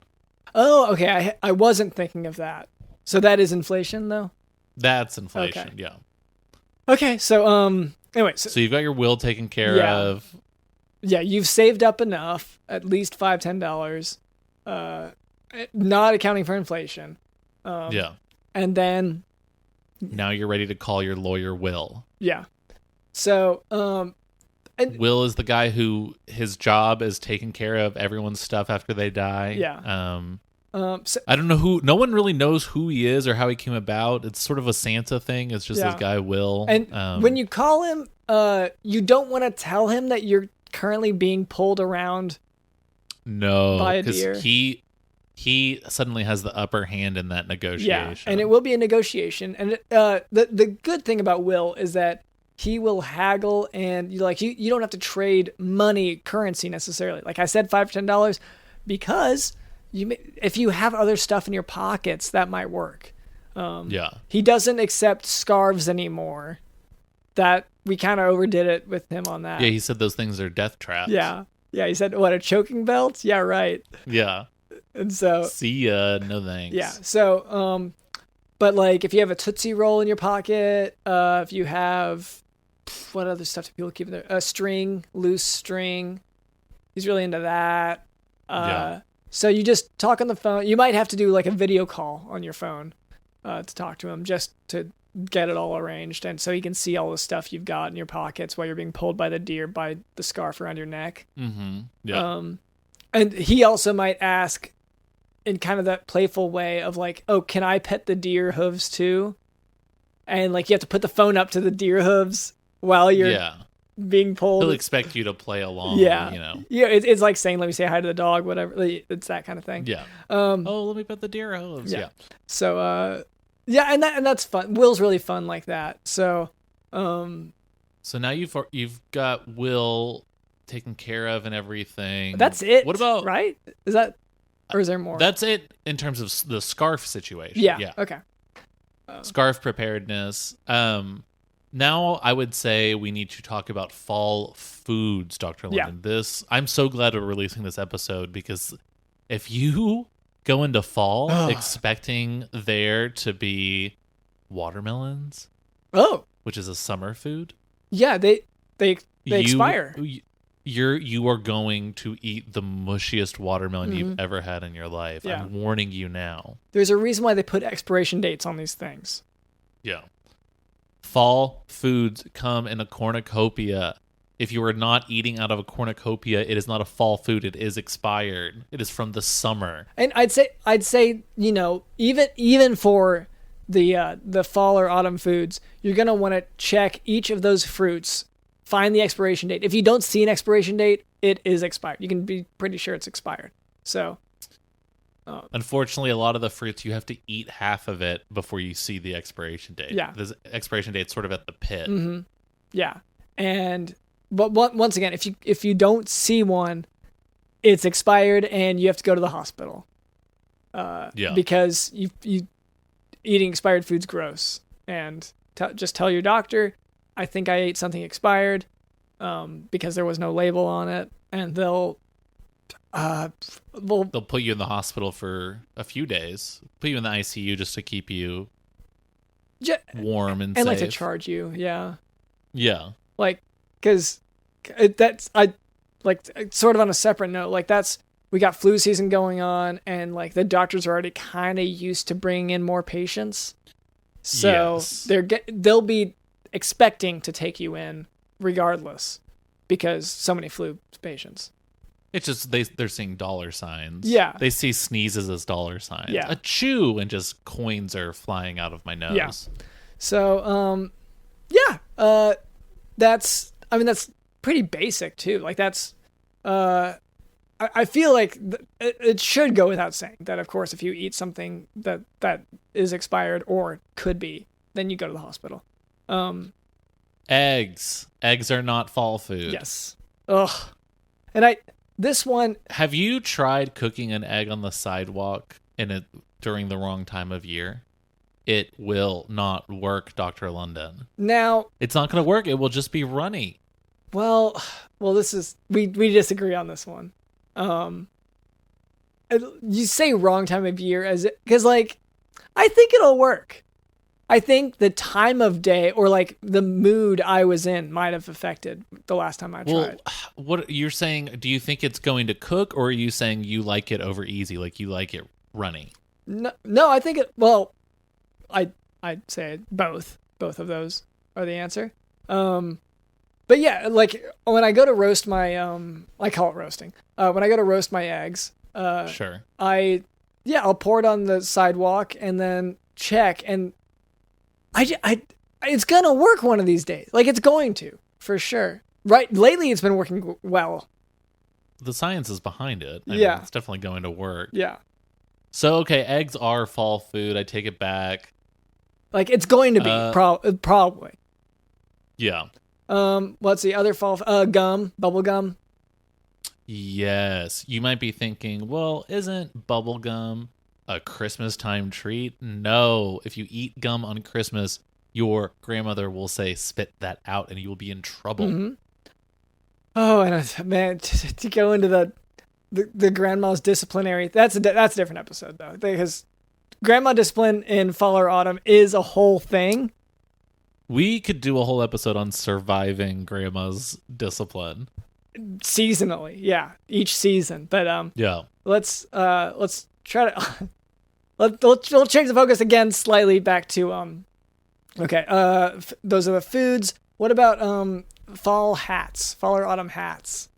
Oh, okay. I wasn't thinking of that. So that is inflation, though? That's inflation, yeah. Okay, so, anyway. So you've got your will taken care of. Yeah, you've saved up enough, at least $5-10, not accounting for inflation. And then... Now you're ready to call your lawyer Will. Yeah. So, Will is the guy who his job is taking care of everyone's stuff after they die. Yeah. So, I don't know no one really knows who he is or how he came about. It's sort of a Santa thing. It's just this guy, Will. And when you call him, you don't want to tell him that you're currently being pulled around? No, by a because deer? he suddenly has the upper hand in that negotiation. Yeah, and it will be a negotiation. And the good thing about Will is that he will haggle, and you don't have to trade money currency necessarily. Like I said, $5 or $10, because if you have other stuff in your pockets, that might work. He doesn't accept scarves anymore. That we kind of overdid it with him on that. Yeah, he said those things are death traps. Yeah, he said, what, a choking belt? Yeah, right. Yeah. And so, see ya, no thanks. Yeah. So, but like if you have a Tootsie Roll in your pocket, if you have, what other stuff do people keep in there? A string, loose string. He's really into that. So you just talk on the phone. You might have to do like a video call on your phone to talk to him, just to get it all arranged, and so he can see all the stuff you've got in your pockets while you're being pulled by the deer by the scarf around your neck. Mm-hmm. Yeah. And he also might ask in kind of that playful way of like, oh, can I pet the deer hooves too? And like you have to put the phone up to the deer hooves while you're being pulled. He'll expect you to play along. Yeah. You know. Yeah. It's like saying, let me say hi to the dog, whatever. It's that kind of thing. Yeah. Oh, let me pet the deer hooves. Yeah. So, and that's fun. Will's really fun like that. So, so now you've got Will taken care of and everything. That's it. What about, right? Is that, or is there more? That's it in terms of the scarf situation. Yeah. Okay. Scarf preparedness. Now I would say we need to talk about fall foods, Dr. London. I'm so glad we're releasing this episode, because if you go into fall expecting there to be watermelons, which is a summer food, they expire. You are going to eat the mushiest watermelon you've ever had in your life. Yeah. I'm warning you now. There's a reason why they put expiration dates on these things. Yeah. Fall foods come in a cornucopia. If you are not eating out of a cornucopia, it is not a fall food. It is expired. It is from the summer. And I'd say, even for the fall or autumn foods, you're going to want to check each of those fruits, find the expiration date. If you don't see an expiration date, it is expired. You can be pretty sure it's expired. So, unfortunately, a lot of the fruits, you have to eat half of it before you see the expiration date. Yeah. The expiration date's sort of at the pit. Mm-hmm. Yeah. But once again, if you don't see one, it's expired and you have to go to the hospital. Because you eating expired food's gross. And just tell your doctor, I think I ate something expired, because there was no label on it, and they'll put you in the hospital for a few days, put you in the ICU just to keep you warm and safe. And like to charge you, yeah. Like, because sort of on a separate note, like we got flu season going on, and like the doctors are already kind of used to bringing in more patients, so they'll be expecting to take you in regardless, because so many flu patients. It's just they're seeing dollar signs. Yeah. They see sneezes as dollar signs. Yeah. Achoo, and just coins are flying out of my nose. Yeah. So, that's pretty basic too. Like that's, I feel like it should go without saying that, of course, if you eat something that is expired or could be, then you go to the hospital. Eggs are not fall food. Yes. Ugh. And this one. Have you tried cooking an egg on the sidewalk during the wrong time of year? It will not work, Dr. London. Now, it's not going to work. It will just be runny. Well, this is we disagree on this one. You say wrong time of year because like I think it'll work. I think the time of day or like the mood I was in might have affected the last time I tried. What you're saying, do you think it's going to cook, or are you saying you like it over easy, like you like it runny? No, I think I'd say both. Both of those are the answer. But yeah, like when I go to roast my I call it roasting. When I go to roast my eggs, sure. I'll pour it on the sidewalk and then check, and it's gonna work one of these days. Like it's going to, for sure. Right. Lately, it's been working well. The science is behind it. I mean, Yeah. it's definitely going to work. Yeah. So, okay, eggs are fall food. I take it back. Like, it's going to be, probably. Yeah. What's the other fall? Gum, bubble gum. Yes. You might be thinking, well, isn't bubble gum a Christmas time treat? No. If you eat gum on Christmas, your grandmother will say, spit that out, and you will be in trouble. Mm-hmm. Oh, and man, to go into the grandma's disciplinary, that's a different episode, though, because grandma discipline in fall or autumn is a whole thing. We could do a whole episode on surviving grandma's discipline. Seasonally, yeah, each season. But Yeah. let's try to we'll change the focus again slightly back to okay, those are the foods. What about fall or autumn hats?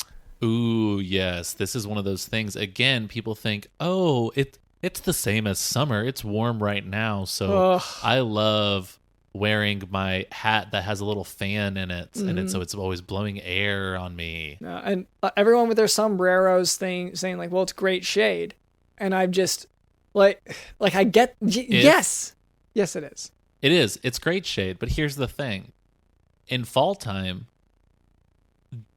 Ooh, yes. This is one of those things. Again, people think, oh, it's the same as summer. It's warm right now. So Ugh. I love wearing my hat that has a little fan in it, and so it's always blowing air on me. And everyone with their sombreros saying like, well, it's great shade. And I'm just like I get, yes, it is. It is. It's great shade. But here's the thing. In fall time,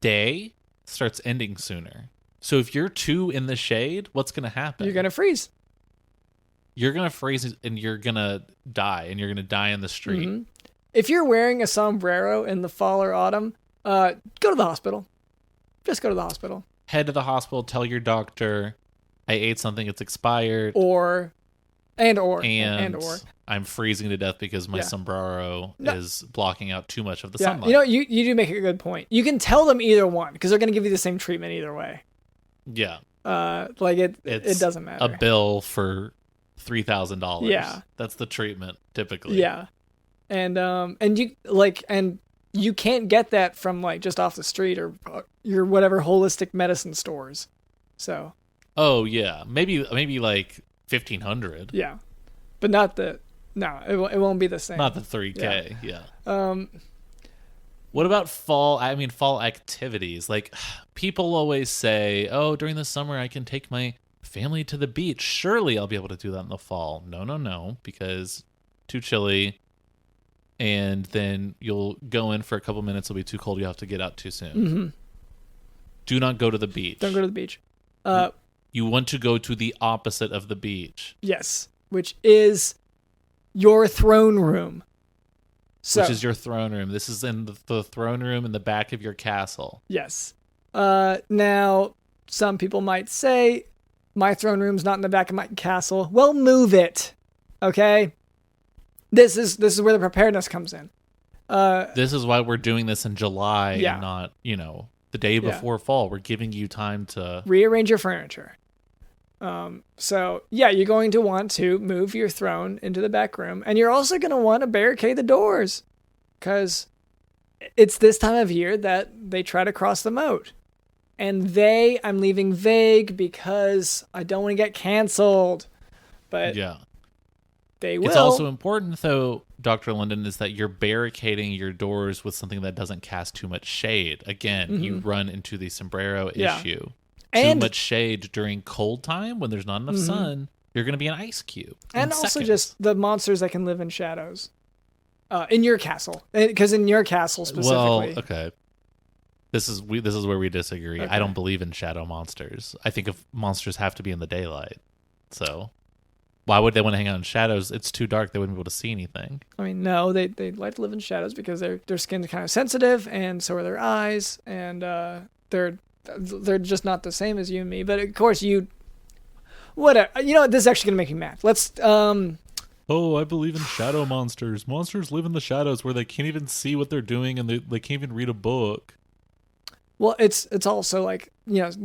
day starts ending sooner. So if you're too in the shade, what's going to happen? You're going to freeze. You're going to freeze and you're going to die, and you're going to die in the street. Mm-hmm. If you're wearing a sombrero in the fall or autumn, go to the hospital. Just go to the hospital. Head to the hospital, tell your doctor, I ate something, it's expired. Or I'm freezing to death because my sombrero is blocking out too much of the sunlight. You know, you do make a good point. You can tell them either one because they're going to give you the same treatment either way. Yeah. It doesn't matter. A bill for $3,000. Yeah. That's the treatment typically. Yeah. And you can't get that from like just off the street or your whatever holistic medicine stores. So. Oh yeah, maybe like 1,500. Yeah, but not it won't be the same. Not the 3K. Yeah. What about fall? I mean, fall activities. Like, people always say, "Oh, during the summer I can take my family to the beach. Surely I'll be able to do that in the fall." No, because too chilly. And then you'll go in for a couple minutes. It'll be too cold. You have to get out too soon. Mm-hmm. Do not go to the beach. Don't go to the beach. You want to go to the opposite of the beach. Yes, which is your throne room. So, which is your throne room. This is in the throne room in the back of your castle. Yes. Now, some people might say, my throne room's not in the back of my castle. Well, move it. Okay? This is where the preparedness comes in. This is why we're doing this in July and not, the day before fall. We're giving you time to rearrange your furniture. So you're going to want to move your throne into the back room, and you're also going to want to barricade the doors because it's this time of year that they try to cross the moat. And I'm leaving vague because I don't want to get canceled, but they will. It's also important, though, Dr. London, is that you're barricading your doors with something that doesn't cast too much shade. Again, you run into the sombrero issue. Too much shade during cold time when there's not enough sun, you're going to be an ice cube. And also just the monsters that can live in shadows. In your castle. Because in your castle specifically. Well, okay. This is where we disagree. Okay. I don't believe in shadow monsters. I think if monsters have to be in the daylight. So why would they want to hang out in shadows? It's too dark. They wouldn't be able to see anything. I mean, no, they like to live in shadows because their skin's kind of sensitive, and so are their eyes, and they're just not the same as you and me. But of course, whatever. You know what? This is actually gonna make me mad. Let's. Oh, I believe in shadow monsters. Monsters live in the shadows where they can't even see what they're doing, and they can't even read a book. Well, it's also like, there's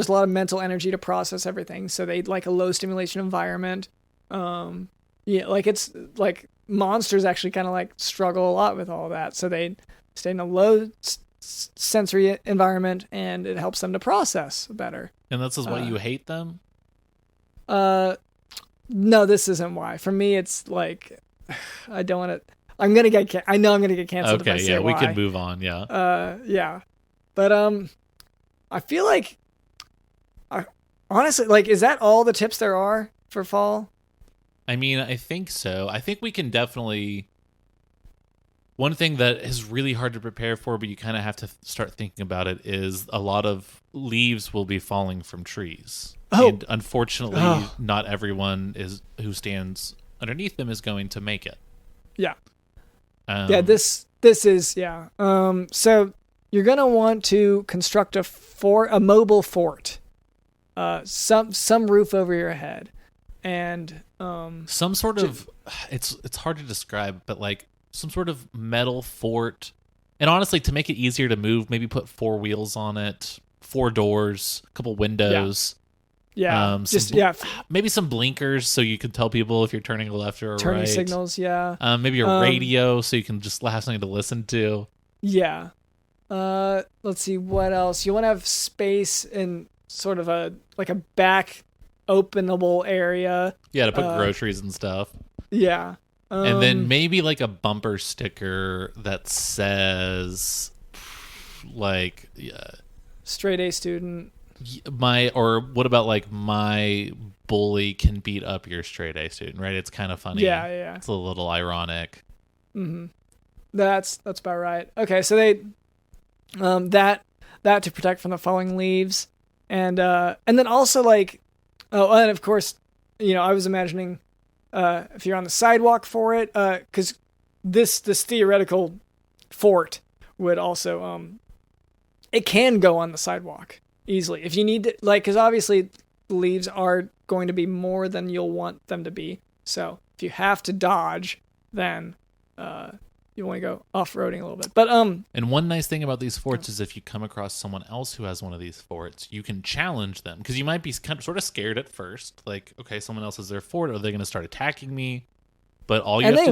a lot of mental energy to process everything. So they like a low stimulation environment. It's like monsters actually kind of like struggle a lot with all that. So they stay in a low sensory environment, and it helps them to process better. And this is why you hate them? No, this isn't why. For me, it's like, I don't want to. I know I'm gonna get canceled. Okay, if I say we why. can move on. Yeah. Yeah. But I feel like, honestly, like, is that all the tips there are for fall? I mean, I think so. I think we can definitely. One thing that is really hard to prepare for, but you kind of have to start thinking about it, is a lot of leaves will be falling from trees. Oh. And unfortunately, not everyone who stands underneath them is going to make it. Yeah. This is, yeah. So you're going to want to construct a mobile fort. Some roof over your head. And some sort of, it's hard to describe, but like some sort of metal fort. And honestly, to make it easier to move, maybe put 4 wheels on it, 4 doors, a couple windows. Yeah. Maybe some blinkers so you can tell people if you're turning left or turning right. signals, yeah. Maybe a radio so you can just have something to listen to. Yeah. Let's see, what else? You want to have space in sort of a back openable area. Yeah, to put groceries and stuff. Yeah. And then maybe like a bumper sticker that says like straight A student. Or what about like my bully can beat up your straight A student, right? It's kind of funny. Yeah. It's a little ironic. Mm-hmm. That's about right. Okay, so they that to protect from the falling leaves, and then also like, and of course, I was imagining if you're on the sidewalk for it, because this theoretical fort would also it can go on the sidewalk easily if you need to, like, because obviously the leaves are going to be more than you'll want them to be. So if you have to dodge, then you want to go off-roading a little bit. But and one nice thing about these forts is if you come across someone else who has one of these forts, you can challenge them, because you might be sort of scared at first, like, okay, someone else has their fort, are they going to start attacking me? But they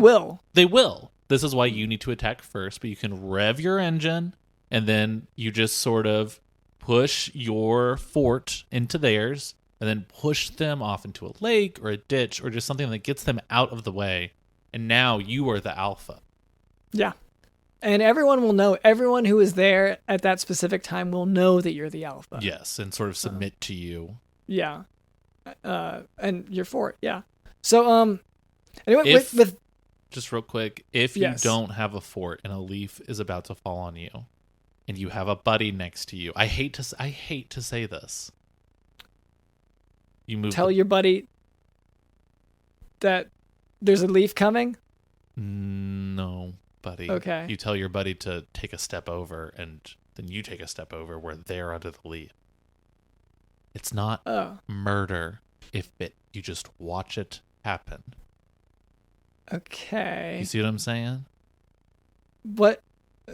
will. This is why you need to attack first, but you can rev your engine, and then you just sort of push your fort into theirs, and then push them off into a lake or a ditch or just something that gets them out of the way, and now you are the alpha. Yeah. And everyone will know, everyone who is there at that specific time will know that you're the alpha. Yes, and sort of submit to you. Yeah. And you're for it, yeah. So, anyway, just real quick, if you don't have a fort and a leaf is about to fall on you, and you have a buddy next to you, I hate to say this. Tell your buddy that there's a leaf coming? No, buddy. Okay. You tell your buddy to take a step over, and then you take a step over where they're under the leaf. It's not murder if you just watch it happen. Okay. You see what I'm saying?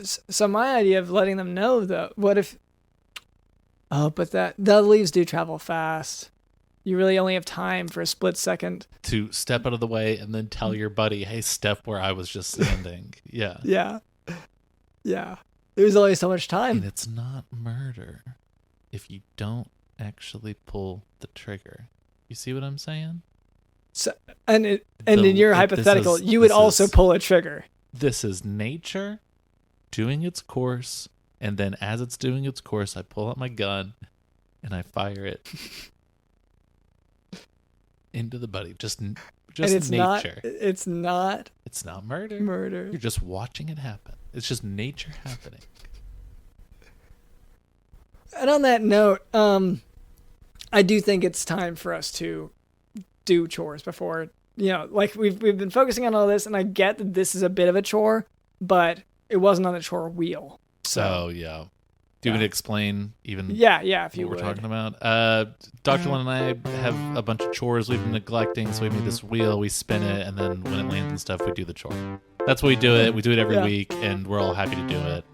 So my idea of letting them know, though, what if... Oh, but the leaves do travel fast. You really only have time for a split second. To step out of the way and then tell your buddy, hey, step where I was just standing. Yeah. Yeah. There's only so much time. And it's not murder if you don't actually pull the trigger. You see what I'm saying? So, and in your hypothetical, you would also pull a trigger. This is nature doing its course, and then as it's doing its course, I pull out my gun and I fire it into the buddy. Just and it's nature. It's not murder. You're just watching it happen. It's just nature happening. And on that note, I do think it's time for us to do chores before, like we've been focusing on all this, and I get that this is a bit of a chore, but it wasn't on the chore wheel. So yeah. Do you want me to explain even if you what would. we're talking about? Dr. Lynn and I have a bunch of chores we've been neglecting, so we made this wheel, we spin it, and then when it lands and stuff, we do the chore. That's what we do it. We do it every week, and we're all happy to do it.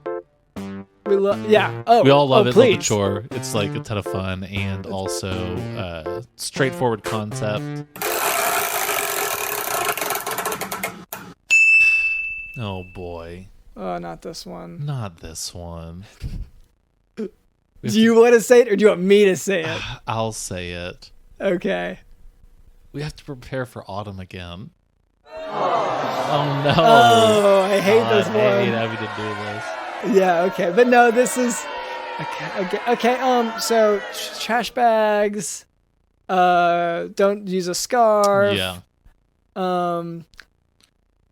We all love it. Please. Love the chore. It's like a ton of fun, and also straightforward concept. Oh boy. Oh, not this one. Not this one. Do you want to say it, or do you want me to say it? I'll say it. Okay. We have to prepare for autumn again. Oh no. Oh, I hate this one. I hate having to do this. Yeah, okay. But no, this Okay. So trash bags. Don't use a scarf. Yeah.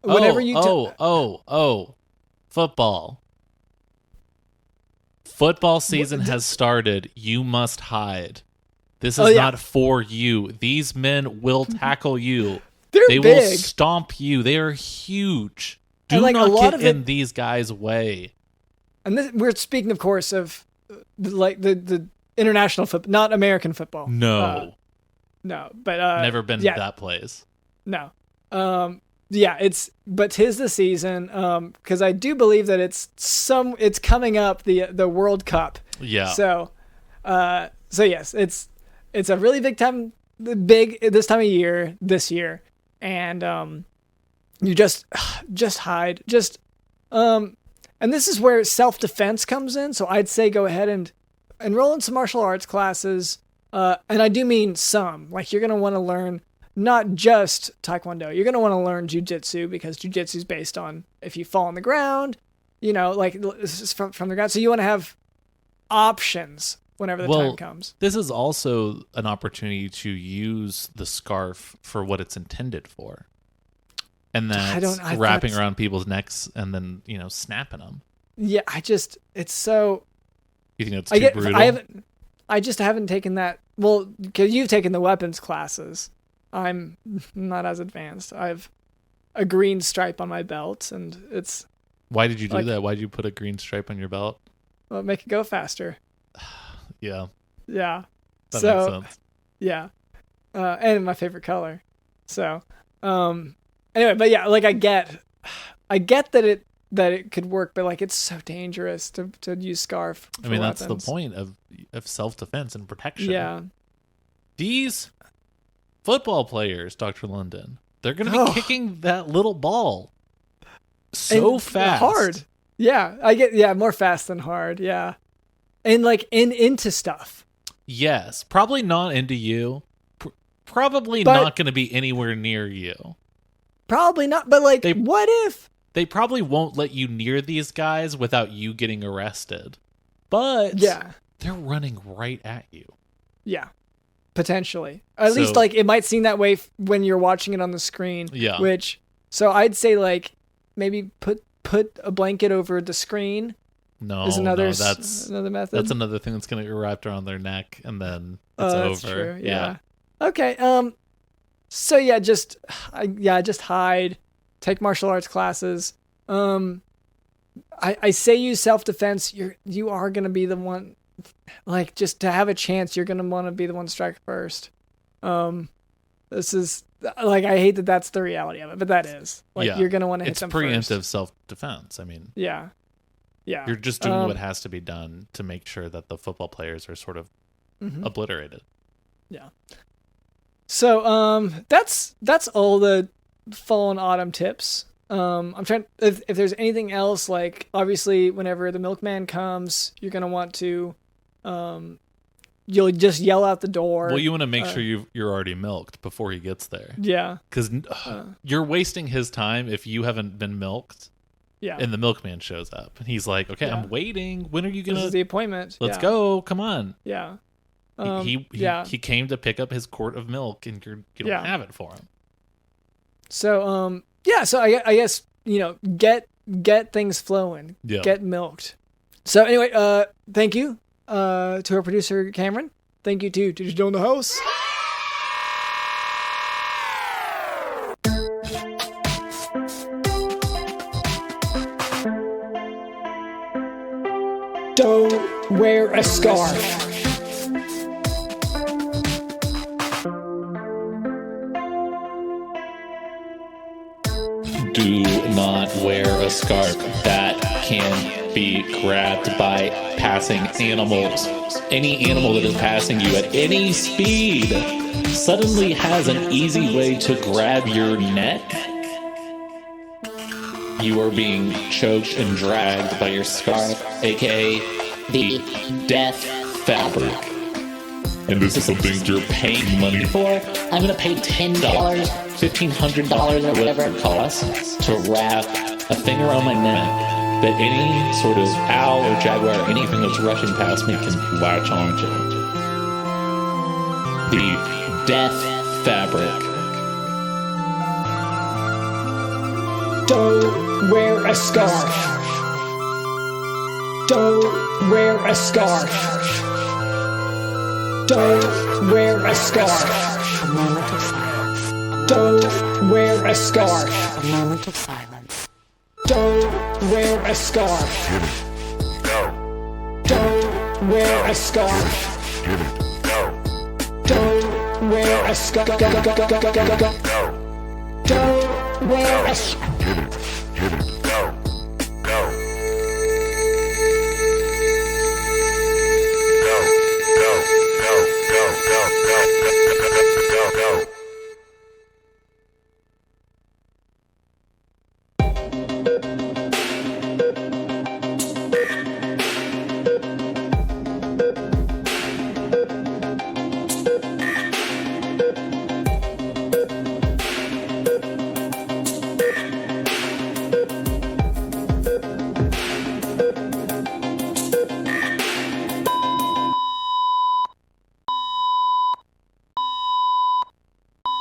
Whenever football. Football season has started. You must hide. This is not for you. These men will tackle you. They big. will stomp you. They are huge. Do not get in these guys' way. And we're speaking, of course, of the international football, not American football. No. No, but never been to that place. No. But 'tis the season, because I do believe that it's coming up, the World Cup. Yeah. So yes, it's a really big this time of year this year, and you just hide, and this is where self-defense comes in. So I'd say go ahead and enroll in some martial arts classes, and I do mean some. Like, you're gonna want to learn not just Taekwondo. You're going to want to learn Jiu-Jitsu, because Jiu-Jitsu is based on if you fall on the ground, like from the ground. So you want to have options whenever the time comes. This is also an opportunity to use the scarf for what it's intended for. And that's wrapping around people's necks and then, snapping them. Yeah, it's so... You think that's too brutal? I just haven't taken that... Well, because you've taken the weapons classes. I'm not as advanced. I have a green stripe on my belt, and it's... Why did you do that? Why did you put a green stripe on your belt? Well, make it go faster. Yeah. Yeah. That makes sense. Yeah. And my favorite color. So, anyway, but yeah, I get that it could work, but it's so dangerous to use scarf for that's weapons. the point of self-defense and protection. Yeah. These football players, Dr. London, they're going to be kicking that little ball so fast. Hard. Yeah, more fast than hard. Yeah. And into stuff. Yes, probably not into you. Probably not going to be anywhere near you. Probably not, but what if? They probably won't let you near these guys without you getting arrested. But they're running right at you. Yeah. Potentially. At least it might seem that way when you're watching it on the screen. Yeah. So I'd say maybe put a blanket over the screen. That's another method. That's another thing that's going to get wrapped around their neck, and then it's over. That's true. Yeah. Okay. So just hide. Take martial arts classes. I say use self-defense. You are going to be the one. Just to have a chance, you're going to want to be the one to strike first. This is, I hate that that's the reality of it, but that is. You're going to want to hit them first. It's preemptive self-defense. Yeah. You're just doing what has to be done to make sure that the football players are sort of obliterated. Yeah. So, that's all the fall and autumn tips. I'm trying, if there's anything else, obviously whenever the milkman comes, you're going to want to, you'll just yell out the door. Well, you want to make sure you're already milked before he gets there. Yeah. Because you're wasting his time if you haven't been milked. Yeah. And the milkman shows up and he's like, okay, I'm waiting. When are you going to? This is the appointment. Let's go. Come on. Yeah. He came to pick up his quart of milk and you don't have it for him. So, so I guess, get things flowing. Yeah. Get milked. So anyway, thank you to our producer, Cameron. Thank you to Digital in the House. Don't wear a scarf. Do not wear a scarf that can be grabbed by passing animals. Any animal that is passing you at any speed suddenly has an easy way to grab your neck. You are being choked and dragged by your scarf, aka the death fabric. And this is something you're paying money for? I'm gonna pay $10, $1,500, or whatever it costs to wrap a thing around my neck that any sort of owl or jaguar or anything that's rushing past me can latch onto. The death fabric. Don't wear a scarf. Don't wear a scarf. Don't wear a scarf. A moment of silence. Don't wear a scarf. A moment of silence. Don't wear a scarf. Don't wear a scarf. Don't wear a scarf. Don't wear a scarf.